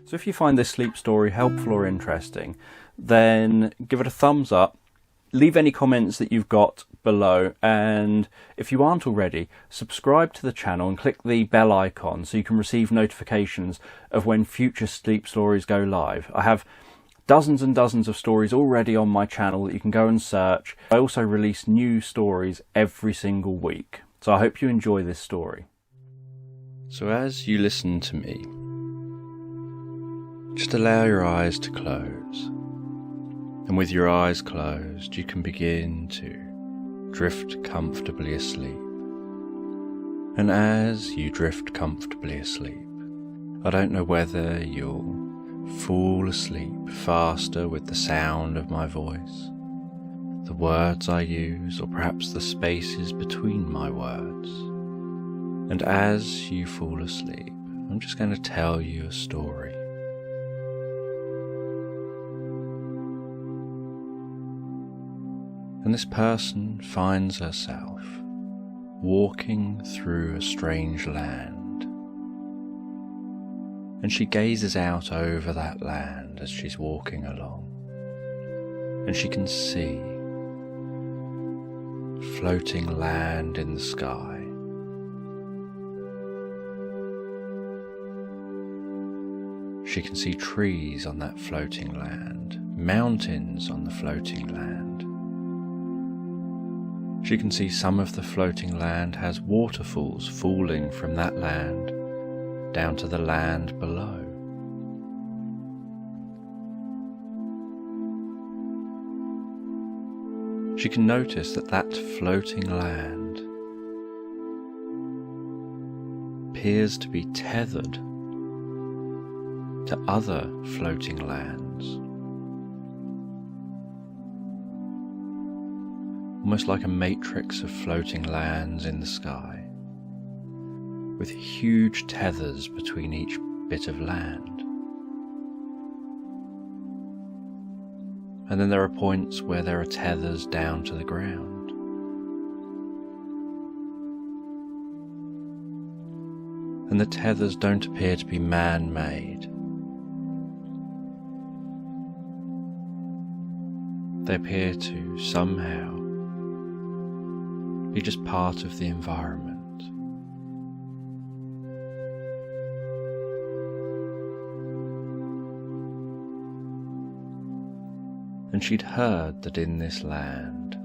So if you find this sleep story helpful or interesting, then give it a thumbs up, leave any comments that you've got below, and if you aren't already, subscribe to the channel and click the bell icon so you can receive notifications of when future sleep stories go live. I have dozens and dozens of stories already on my channel that you can go and search. I also release new stories every single week, so I hope you enjoy this story. So as you listen to me, just allow your eyes to close, and with your eyes closed you can begin to drift comfortably asleep. And as you drift comfortably asleep, I don't know whether you'll fall asleep faster with the sound of my voice, the words I use, or perhaps the spaces between my words. And as you fall asleep, I'm just going to tell you a story. And this person finds herself walking through a strange land, and she gazes out over that land as she's walking along, and she can see floating land in the sky. She can see trees on that floating land, mountains on the floating land. She can see some of the floating land has waterfalls falling from that land down to the land below. She can notice that that floating land appears to be tethered to other floating lands, almost like a matrix of floating lands in the sky, with huge tethers between each bit of land. And then there are points where there are tethers down to the ground. And the tethers don't appear to be man-made. They appear to somehow be just part of the environment. And she'd heard that in this land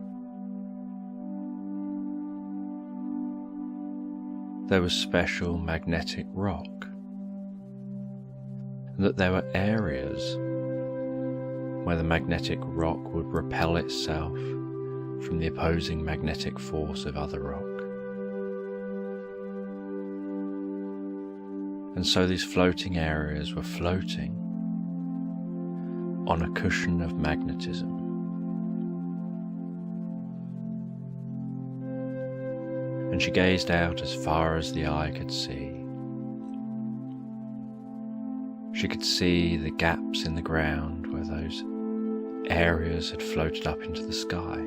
there was special magnetic rock, and that there were areas where the magnetic rock would repel itself from the opposing magnetic force of other rock. And so these floating areas were floating on a cushion of magnetism. And she gazed out as far as the eye could see. She could see the gaps in the ground where those areas had floated up into the sky.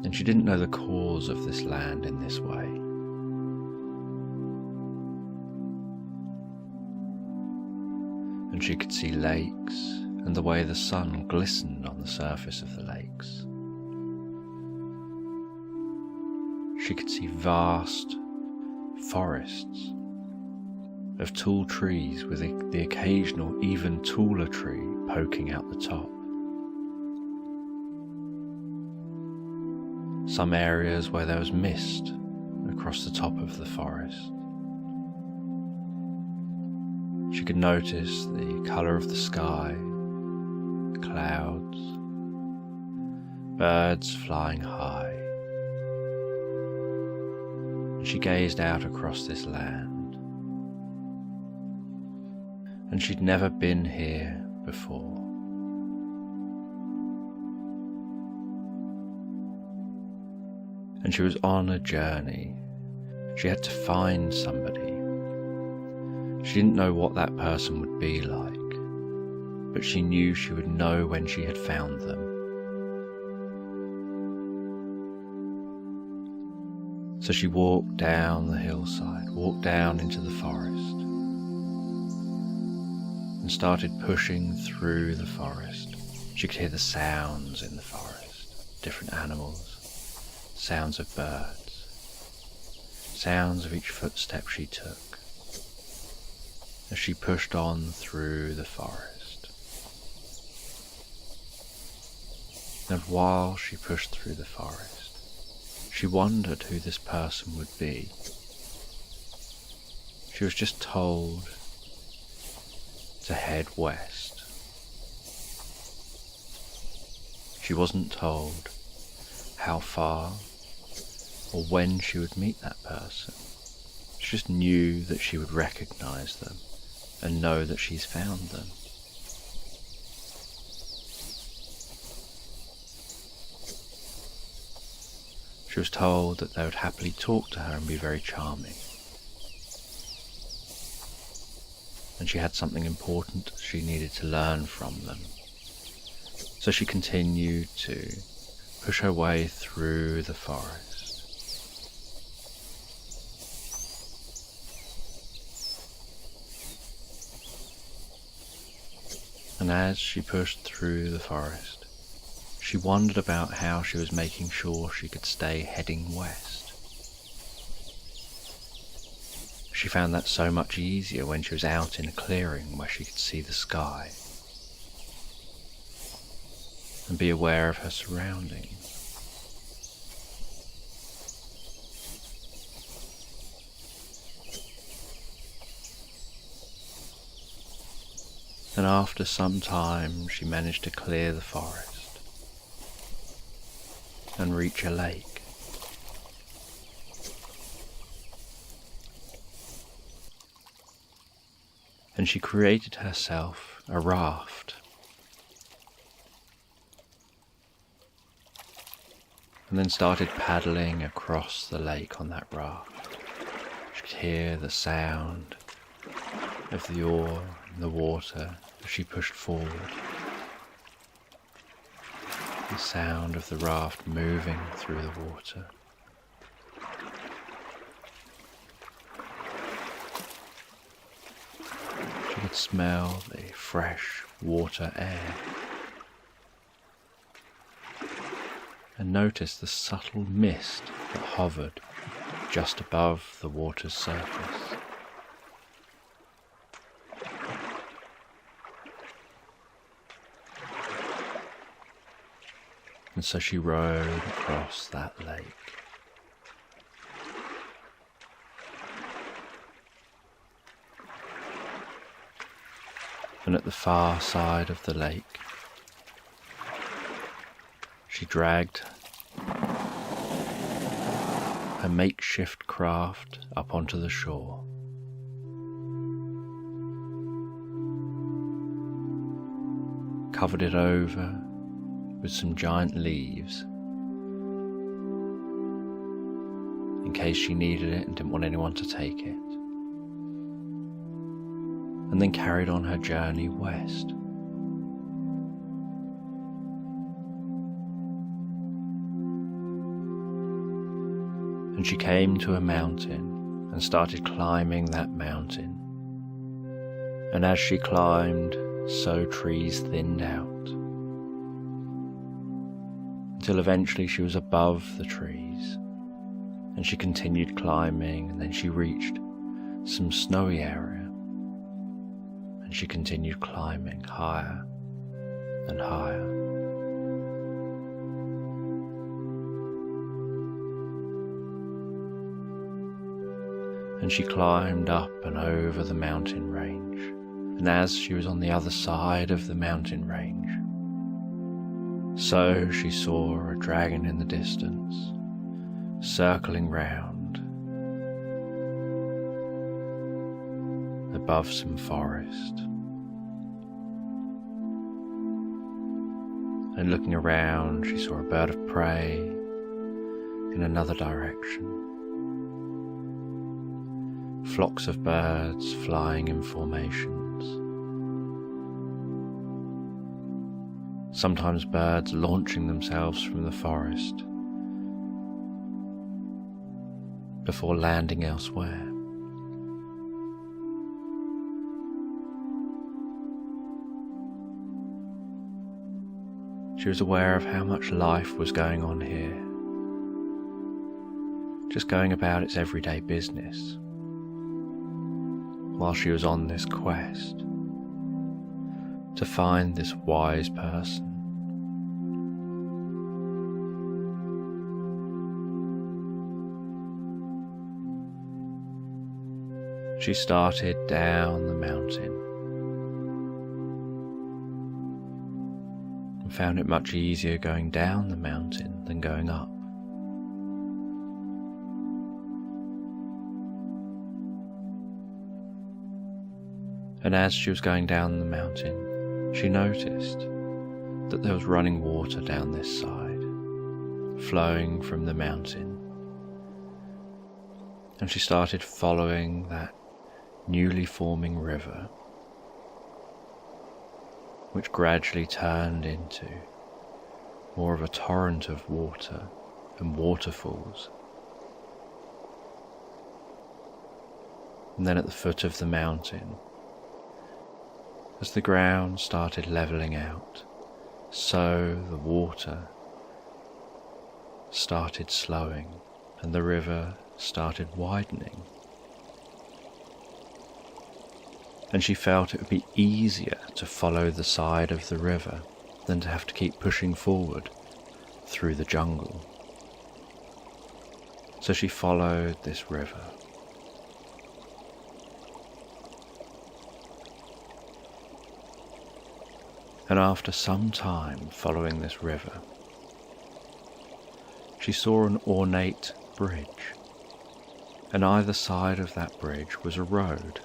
And she didn't know the cause of this land in this way. And she could see lakes and the way the sun glistened on the surface of the lakes. She could see vast forests of tall trees with the occasional even taller tree poking out the top. Some areas where there was mist across the top of the forest. She could notice the colour of the sky, clouds, birds flying high. And she gazed out across this land, and she'd never been here before. And she was on a journey. She had to find somebody. She didn't know what that person would be like, but she knew she would know when she had found them. So she walked down the hillside, walked down into the forest, and started pushing through the forest. She could hear the sounds in the forest, different animals, sounds of birds, sounds of each footstep she took as she pushed on through the forest. And while she pushed through the forest, she wondered who this person would be. She was just told to head west. She wasn't told how far or when she would meet that person. She just knew that she would recognize them and know that she's found them. She was told that they would happily talk to her and be very charming. And she had something important she needed to learn from them. So she continued to push her way through the forest. And as she pushed through the forest, she wondered about how she was making sure she could stay heading west. She found that so much easier when she was out in a clearing where she could see the sky and be aware of her surroundings. And after some time, she managed to clear the forest and reach a lake. And she created herself a raft. And then started paddling across the lake on that raft. She could hear the sound of the oar in the water as she pushed forward. The sound of the raft moving through the water. She could smell the fresh water air and notice the subtle mist that hovered just above the water's surface. And so she rowed across that lake. And at the far side of the lake, she dragged her makeshift craft up onto the shore. Covered it over with some giant leaves in case she needed it and didn't want anyone to take it, and then carried on her journey west. And she came to a mountain and started climbing that mountain, and as she climbed, so trees thinned out, until eventually she was above the trees, and she continued climbing, and then she reached some snowy area, and she continued climbing higher and higher. And she climbed up and over the mountain range, and as she was on the other side of the mountain range, so she saw a dragon in the distance, circling round above some forest. And looking around, she saw a bird of prey in another direction. Flocks of birds flying in formations. Sometimes birds launching themselves from the forest before landing elsewhere. She was aware of how much life was going on here, just going about its everyday business, while she was on this quest to find this wise person. She started down the mountain and found it much easier going down the mountain than going up. And as she was going down the mountain, she noticed that there was running water down this side, flowing from the mountain. And she started following that newly forming river, which gradually turned into more of a torrent of water and waterfalls. And then at the foot of the mountain, as the ground started levelling out, so the water started slowing and the river started widening. And she felt it would be easier to follow the side of the river than to have to keep pushing forward through the jungle. So she followed this river. And after some time following this river, she saw an ornate bridge, and either side of that bridge was a road.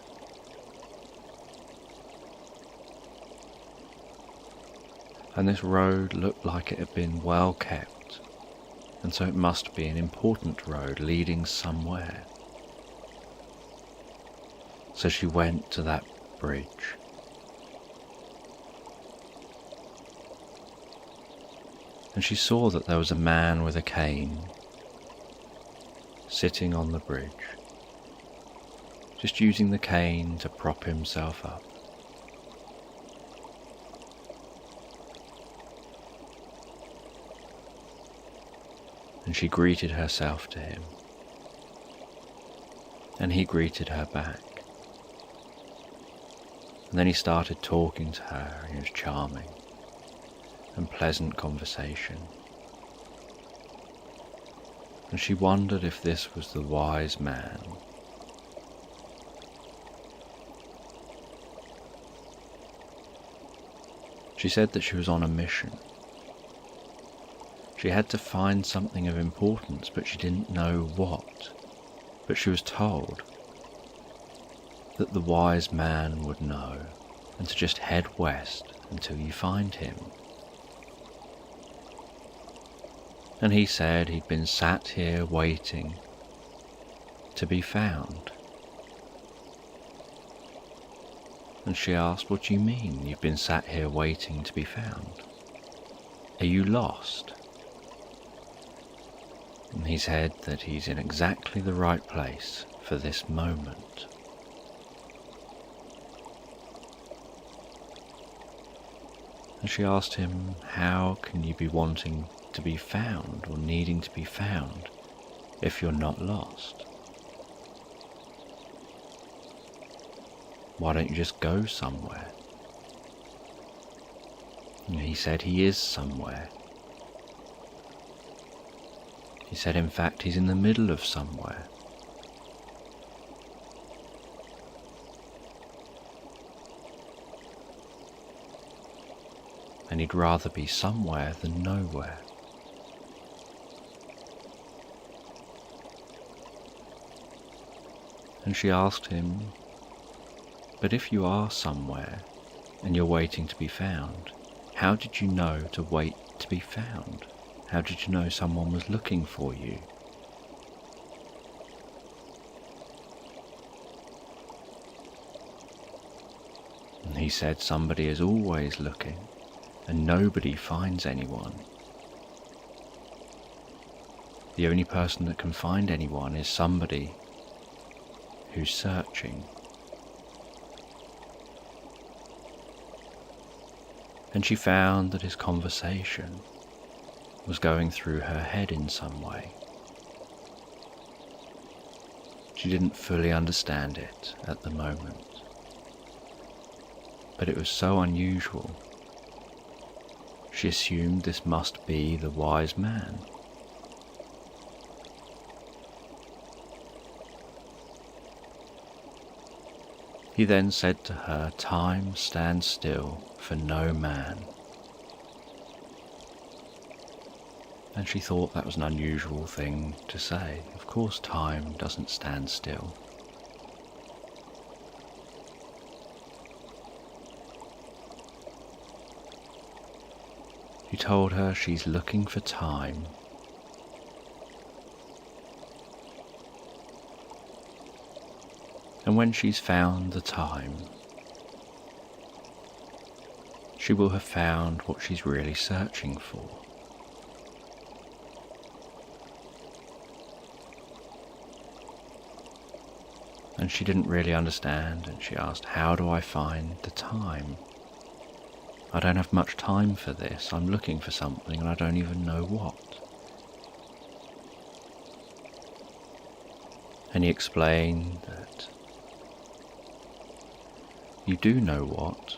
And this road looked like it had been well kept, and so it must be an important road leading somewhere. So she went to that bridge. And she saw that there was a man with a cane sitting on the bridge, just using the cane to prop himself up. And she greeted herself to him, and he greeted her back. And then he started talking to her, and he was charming and pleasant conversation. And she wondered if this was the wise man. She said that she was on a mission. She had to find something of importance, but she didn't know what. But she was told that the wise man would know, and to just head west until you find him. And he said he'd been sat here waiting to be found. And she asked, "What do you mean you've been sat here waiting to be found? Are you lost?" And he said that he's in exactly the right place for this moment. And she asked him, "How can you be wanting to be found or needing to be found if you're not lost? Why don't you just go somewhere?" And he said he is somewhere. He said, in fact, he's in the middle of somewhere. And he'd rather be somewhere than nowhere. And she asked him, "But if you are somewhere and you're waiting to be found, how did you know to wait to be found? How did you know someone was looking for you?" And he said, "Somebody is always looking, and nobody finds anyone." The only person that can find anyone is somebody who's searching. And she found that his conversation was going through her head in some way. She didn't fully understand it at the moment, but it was so unusual. She assumed this must be the wise man. He then said to her, "Time stands still for no man." And she thought that was an unusual thing to say. Of course time doesn't stand still. He told her she's looking for time. And when she's found the time, she will have found what she's really searching for. And she didn't really understand, and she asked, "How do I find the time? I don't have much time for this. I'm looking for something and I don't even know what." And he explained that you do know what,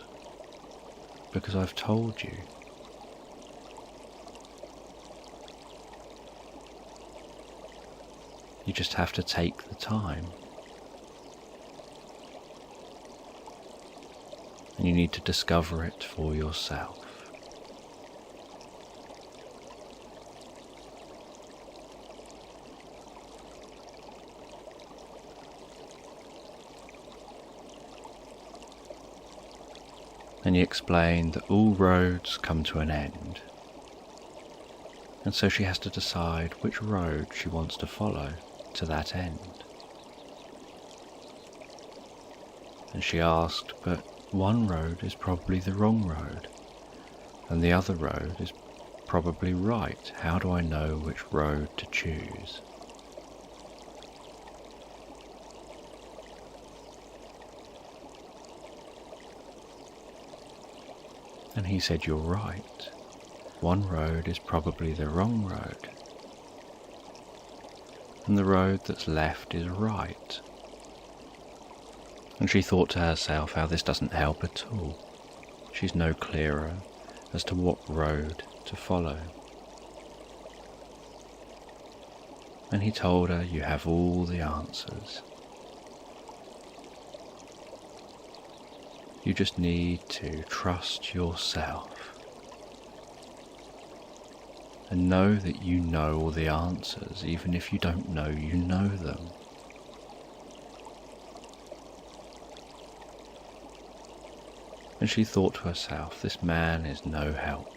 because I've told you. You just have to take the time. And you need to discover it for yourself. And he explained that all roads come to an end, and so she has to decide which road she wants to follow to that end. And she asked, "But one road is probably the wrong road, and the other road is probably right. How do I know which road to choose?" And he said, "You're right. One road is probably the wrong road, and the road that's left is right." And she thought to herself how this doesn't help at all. She's no clearer as to what road to follow. And he told her, "You have all the answers. You just need to trust yourself and know that you know all the answers. Even if you don't know, you know them. And she thought to herself, this man is no help.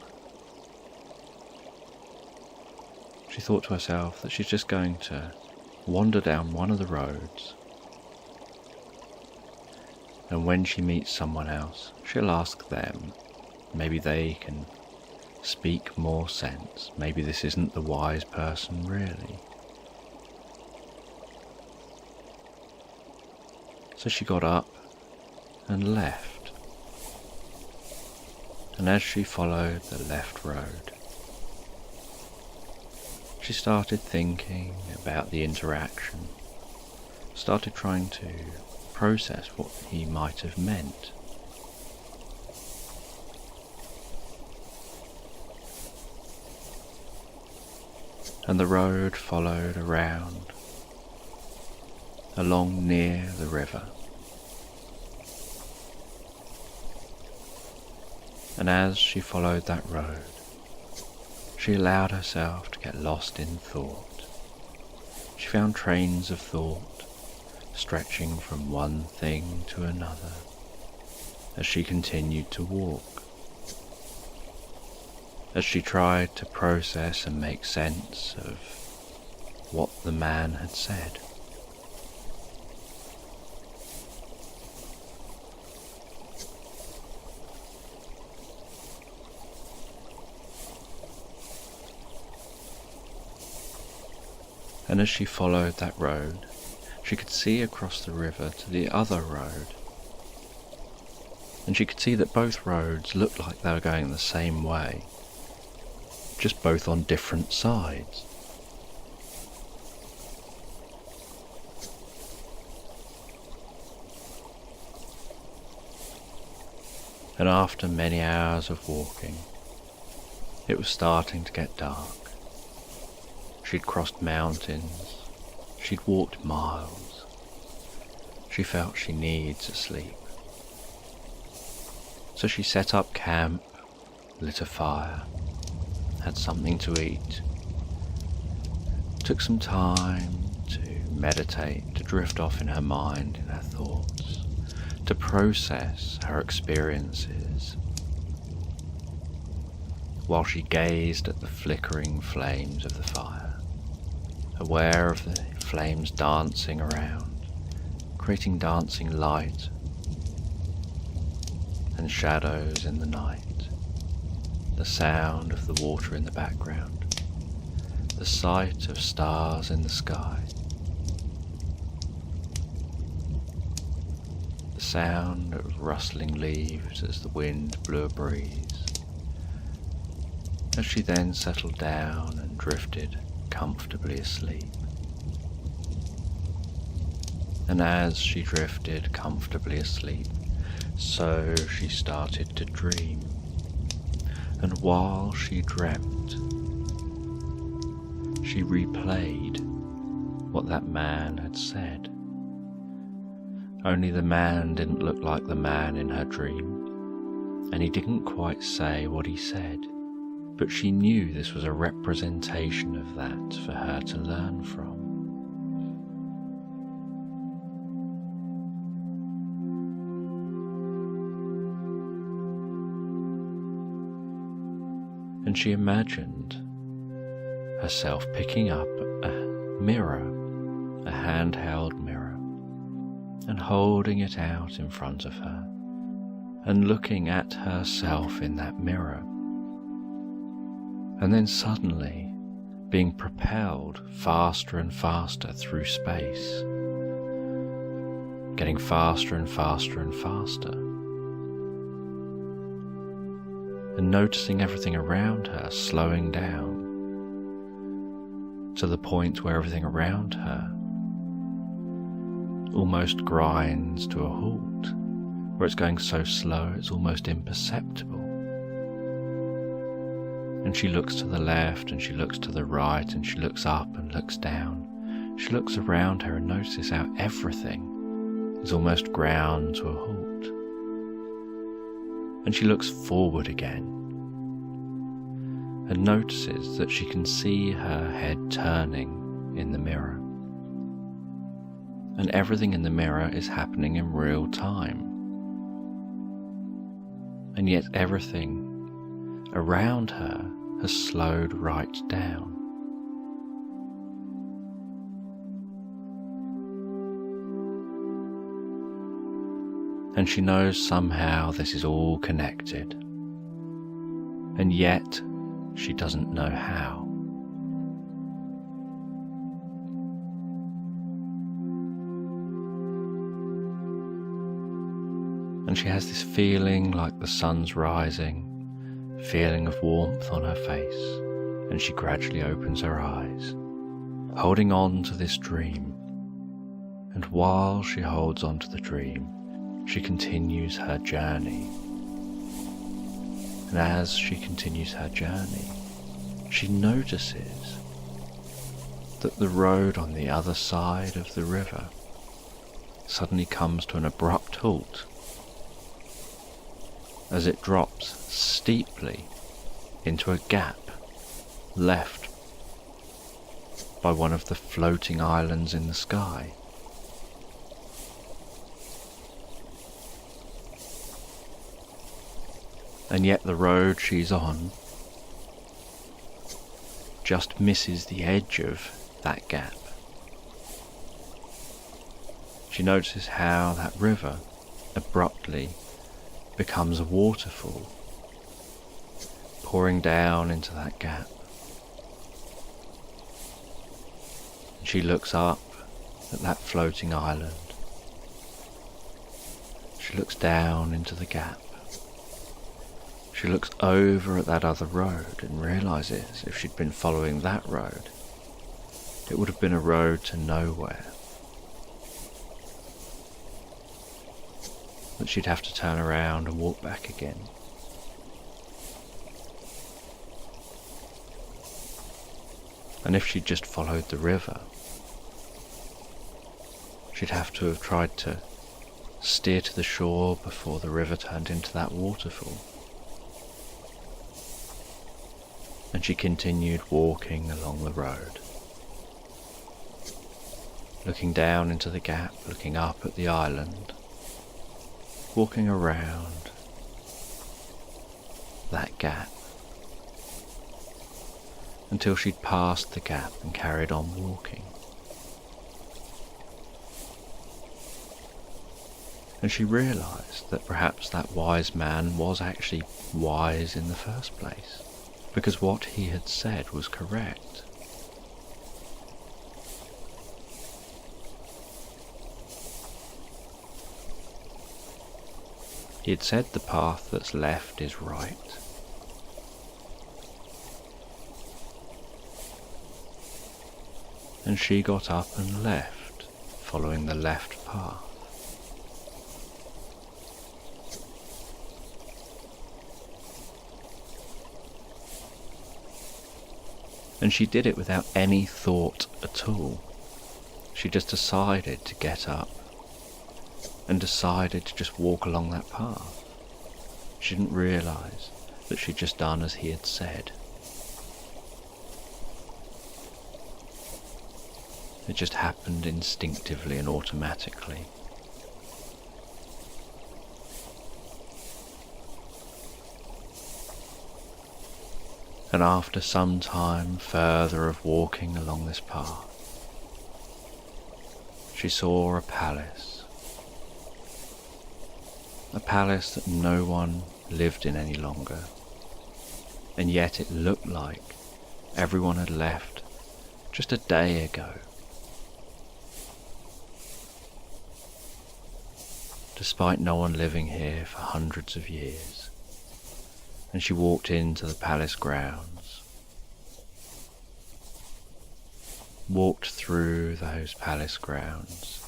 She thought to herself that she's just going to wander down one of the roads, and when she meets someone else, she'll ask them. Maybe they can speak more sense. Maybe this isn't the wise person really. So she got up and left. And as she followed the left road, she started thinking about the interaction, started trying to process what he might have meant. And the road followed around, along near the river. And as she followed that road, she allowed herself to get lost in thought. She found trains of thought stretching from one thing to another as she continued to walk. As she tried to process and make sense of what the man had said. And as she followed that road, she could see across the river to the other road. And she could see that both roads looked like they were going the same way, just both on different sides. And after many hours of walking, it was starting to get dark. She'd crossed mountains, she'd walked miles. She felt she needed to sleep. So she set up camp, lit a fire, had something to eat, took some time to meditate, to drift off in her mind, in her thoughts, to process her experiences, while she gazed at the flickering flames of the fire, aware of the flames dancing around, creating dancing light and shadows in the night, the sound of the water in the background, the sight of stars in the sky, the sound of rustling leaves as the wind blew a breeze, as she then settled down and drifted comfortably asleep. And as she drifted comfortably asleep, so she started to dream. And while she dreamt, she replayed what that man had said. Only the man didn't look like the man in her dream, and he didn't quite say what he said, but she knew this was a representation of that for her to learn from. And she imagined herself picking up a mirror, a handheld mirror, and holding it out in front of her, and looking at herself in that mirror, and then suddenly being propelled faster and faster through space, getting faster and faster and faster, and noticing everything around her slowing down to the point where everything around her almost grinds to a halt, where it's going so slow it's almost imperceptible. And she looks to the left and she looks to the right and she looks up and looks down. She looks around her and notices how everything is almost ground to a halt. And she looks forward again and notices that she can see her head turning in the mirror. And everything in the mirror is happening in real time. And yet everything around her has slowed right down. And she knows somehow this is all connected, and yet she doesn't know how. And she has this feeling like the sun's rising, feeling of warmth on her face, and she gradually opens her eyes, holding on to this dream. And while she holds on to the dream, she continues her journey. And as she continues her journey, she notices that the road on the other side of the river suddenly comes to an abrupt halt as it drops steeply into a gap left by one of the floating islands in the sky. And yet the road she's on just misses the edge of that gap. She notices how that river abruptly becomes a waterfall, pouring down into that gap. And she looks up at that floating island. She looks down into the gap. She looks over at that other road and realizes if she'd been following that road, it would have been a road to nowhere. That she'd have to turn around and walk back again. And if she'd just followed the river, she'd have to have tried to steer to the shore before the river turned into that waterfall. And she continued walking along the road, looking down into the gap, looking up at the island, walking around that gap until she'd passed the gap and carried on walking. And she realized that perhaps that wise man was actually wise in the first place, because what he had said was correct. He had said the path that's left is right. And she got up and left, following the left path. And she did it without any thought at all. She just decided to get up and decided to just walk along that path. She didn't realize that she'd just done as he had said. It just happened instinctively and automatically. And after some time further of walking along this path, she saw a palace that no one lived in any longer, and yet it looked like everyone had left just a day ago. Despite no one living here for hundreds of years. And she walked into the palace grounds, walked through those palace grounds,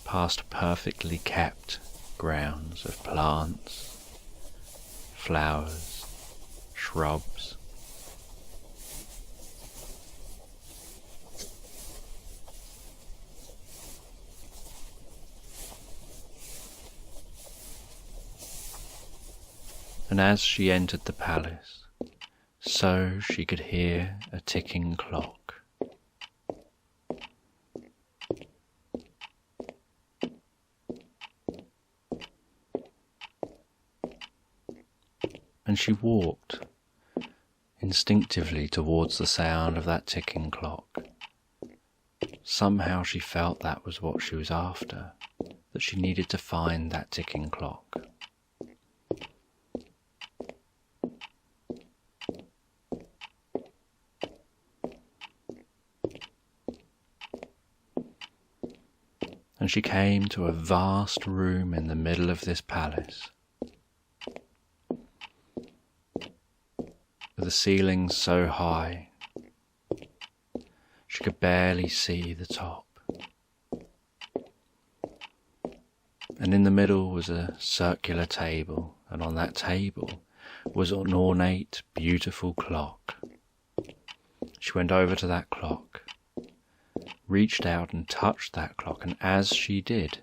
past perfectly kept grounds of plants, flowers, shrubs, and as she entered the palace, so she could hear a ticking clock. And she walked instinctively towards the sound of that ticking clock. Somehow she felt that was what she was after, that she needed to find that ticking clock. And she came to a vast room in the middle of this palace, with the ceiling so high she could barely see the top. And in the middle was a circular table, and on that table was an ornate, beautiful clock. She went over to that clock, reached out and touched that clock, and as she did,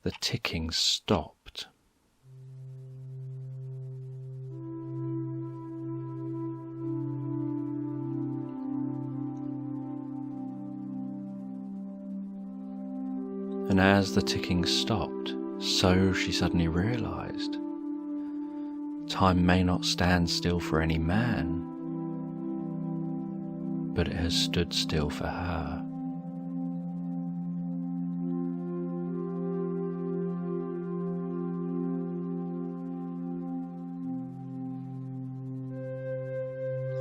the ticking stopped. And as the ticking stopped, so she suddenly realized, time may not stand still for any man, but it has stood still for her.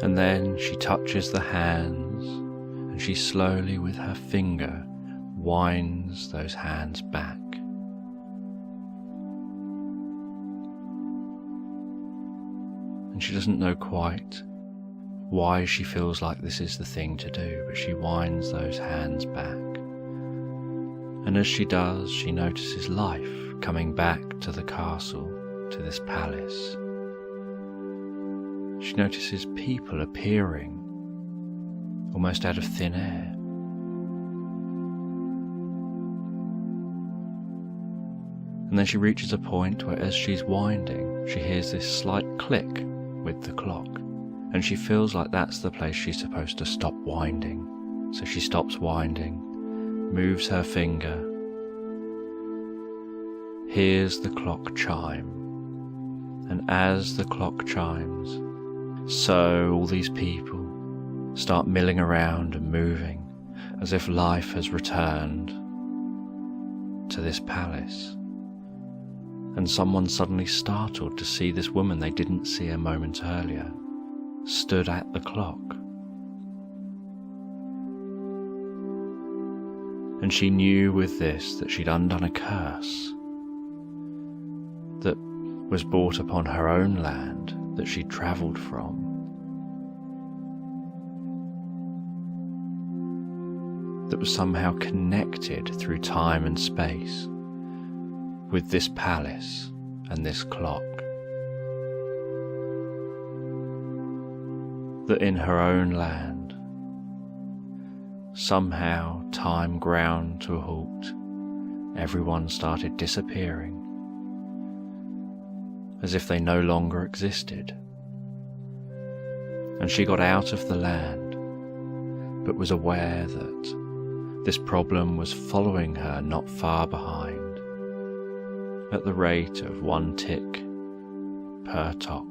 And then she touches the hands, and she slowly with her finger winds those hands back. And she doesn't know quite why she feels like this is the thing to do, but she winds those hands back. And as she does, she notices life coming back to the castle, to this palace. She notices people appearing almost out of thin air. And then she reaches a point where, as she's winding, she hears this slight click with the clock, and she feels like that's the place she's supposed to stop winding. So she stops winding, moves her finger, hears the clock chime, and as the clock chimes, so all these people start milling around and moving as if life has returned to this palace. And someone suddenly startled to see this woman they didn't see a moment earlier stood at the clock. And she knew with this that she'd undone a curse that was brought upon her own land that she'd travelled from. That was somehow connected through time and space with this palace and this clock. That in her own land, somehow time ground to a halt, everyone started disappearing, as if they no longer existed. And she got out of the land, but was aware that this problem was following her not far behind, at the rate of 1 tick per tock.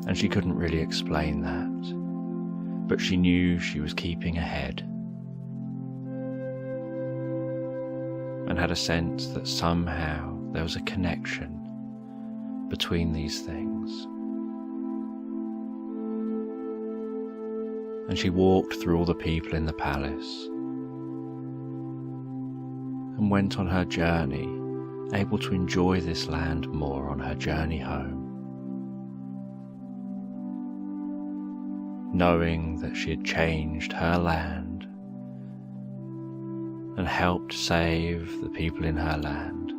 And she couldn't really explain that, but she knew she was keeping ahead, and had a sense that somehow there was a connection between these things. And she walked through all the people in the palace and went on her journey, able to enjoy this land more on her journey home, knowing that she had changed her land and helped save the people in her land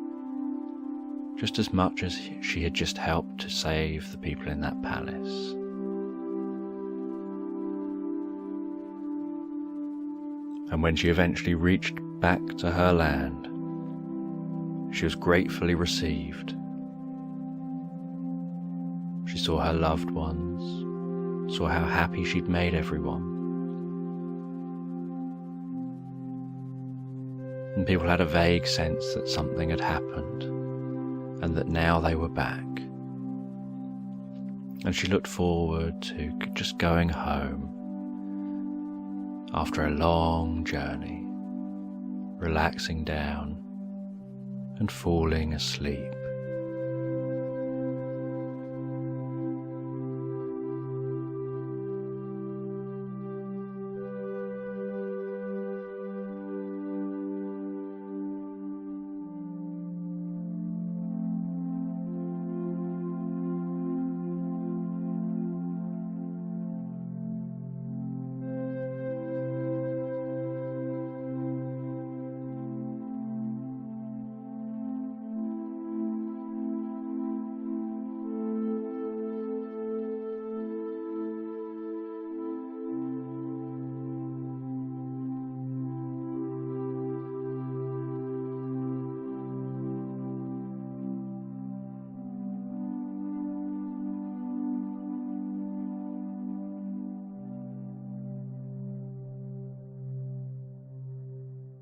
just as much as she had just helped to save the people in that palace. And when she eventually reached back to her land, she was gratefully received. She saw her loved ones, saw how happy she'd made everyone. And people had a vague sense that something had happened, and that now they were back. And she looked forward to just going home after a long journey, relaxing down and falling asleep.